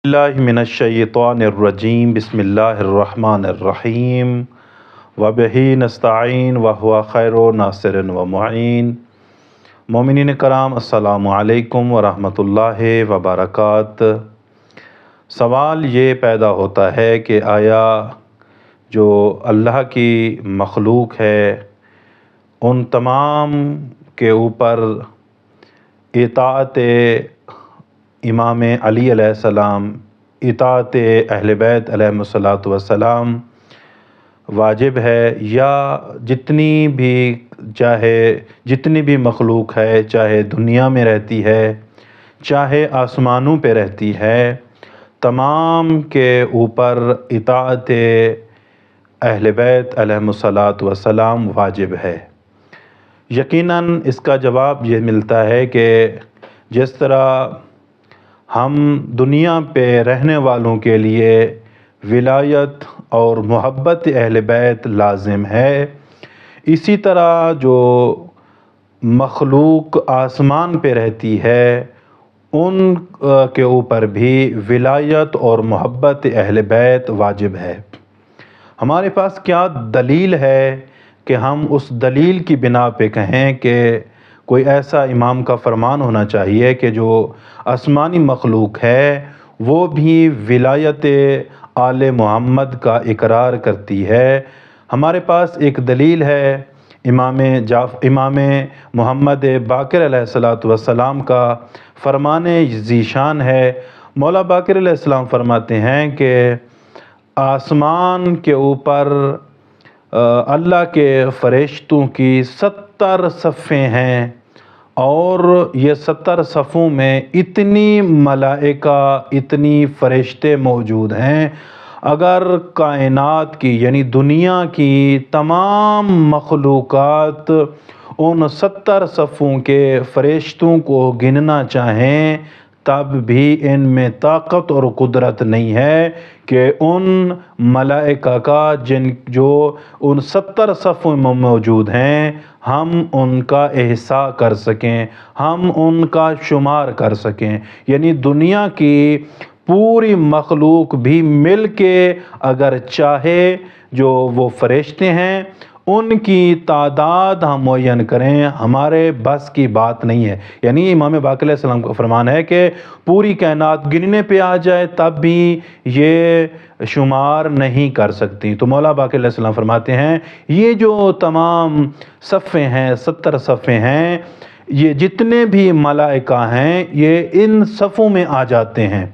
اللہ من الشیطان الرجیم بسم اللہ الرحمن الرحیم وبہ نستعین وہو خیر ناصر و معین۔ مومنین کرام السلام علیکم ورحمۃ اللہ وبرکاتہ۔ سوال یہ پیدا ہوتا ہے کہ آیا جو اللہ کی مخلوق ہے ان تمام کے اوپر اطاعت امام علی علیہ السلام، اطاعت اہل بیت علیہم السلام واجب ہے، یا جتنی بھی مخلوق ہے، چاہے دنیا میں رہتی ہے چاہے آسمانوں پہ رہتی ہے، تمام کے اوپر اطاعت اہل بیت علیہم السلام واجب ہے؟ یقیناً اس کا جواب یہ ملتا ہے کہ جس طرح ہم دنیا پہ رہنے والوں کے لیے ولایت اور محبت اہل بیت لازم ہے، اسی طرح جو مخلوق آسمان پہ رہتی ہے ان کے اوپر بھی ولایت اور محبت اہل بیت واجب ہے۔ ہمارے پاس کیا دلیل ہے کہ ہم اس دلیل کی بنا پہ کہیں کہ کوئی ایسا امام کا فرمان ہونا چاہیے کہ جو آسمانی مخلوق ہے وہ بھی ولایت آل محمد کا اقرار کرتی ہے؟ ہمارے پاس ایک دلیل ہے، امام محمد باقر علیہ السلام کا فرمان ذیشان ہے۔ مولا باقر علیہ السلام فرماتے ہیں کہ آسمان کے اوپر اللہ کے فرشتوں کی 70 صفیں ہیں، اور یہ 70 صفوں میں اتنی ملائکہ، اتنی فرشتے موجود ہیں، اگر کائنات کی یعنی دنیا کی تمام مخلوقات ان 70 صفوں کے فرشتوں کو گننا چاہیں تب بھی ان میں طاقت اور قدرت نہیں ہے کہ ان ملائکہ کا جو ان 70 صفوں میں موجود ہیں ہم ان کا احصاء کر سکیں، ہم ان کا شمار کر سکیں۔ یعنی دنیا کی پوری مخلوق بھی مل کے اگر چاہے جو وہ فرشتے ہیں ان کی تعداد ہم معین کریں، ہمارے بس کی بات نہیں ہے۔ یعنی امام باقر علیہ السلام کا فرمان ہے کہ پوری کائنات گننے پہ آ جائے تب بھی یہ شمار نہیں کر سکتی۔ تو مولا باقر علیہ السلام فرماتے ہیں یہ جو تمام صفیں ہیں، 70 صفیں ہیں، یہ جتنے بھی ملائکہ ہیں یہ ان صفوں میں آ جاتے ہیں۔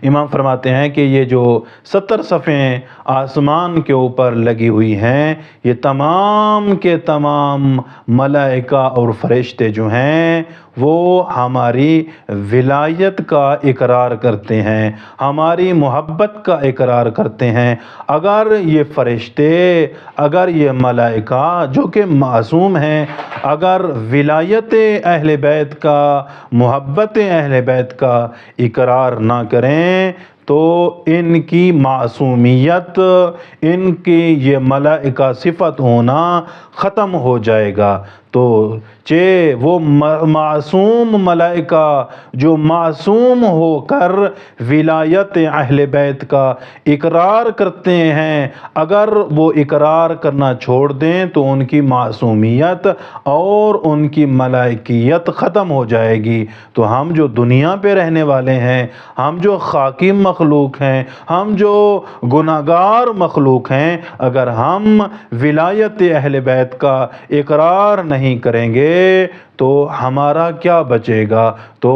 امام فرماتے ہیں کہ یہ جو 70 صفیں آسمان کے اوپر لگی ہوئی ہیں یہ تمام کے تمام ملائکہ اور فرشتے جو ہیں وہ ہماری ولایت کا اقرار کرتے ہیں، ہماری محبت کا اقرار کرتے ہیں۔ اگر یہ فرشتے، اگر یہ ملائکہ جو کہ معصوم ہیں، اگر ولایت اہل بیت کا، محبت اہل بیت کا اقرار نہ کریں تو ان کی معصومیت، ان کی یہ ملائکہ صفت ہونا ختم ہو جائے گا۔ تو وہ معصوم ملائکہ جو معصوم ہو کر ولایت اہل بیت کا اقرار کرتے ہیں، اگر وہ اقرار کرنا چھوڑ دیں تو ان کی معصومیت اور ان کی ملائکیت ختم ہو جائے گی۔ تو ہم جو دنیا پہ رہنے والے ہیں، ہم جو خاکی مخلوق ہیں، ہم جو گناہگار مخلوق ہیں، اگر ہم ولایت اہل بیت کا اقرار نہیں کریں گے تو ہمارا کیا بچے گا؟ تو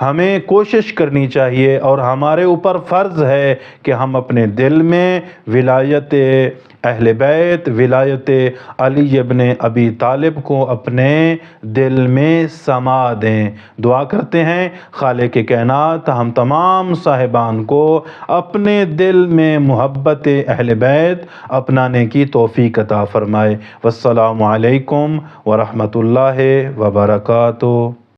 ہمیں کوشش کرنی چاہیے اور ہمارے اوپر فرض ہے کہ ہم اپنے دل میں ولایت اہل بیت، ولایت علی ابن ابی طالب کو اپنے دل میں سما دیں۔ دعا کرتے ہیں خالق کائنات ہم تمام صاحبان کو اپنے دل میں محبت اہل بیت اپنانے کی توفیق عطا فرمائے۔ والسلام علیکم ورحمۃ اللہ وبرکاتہ۔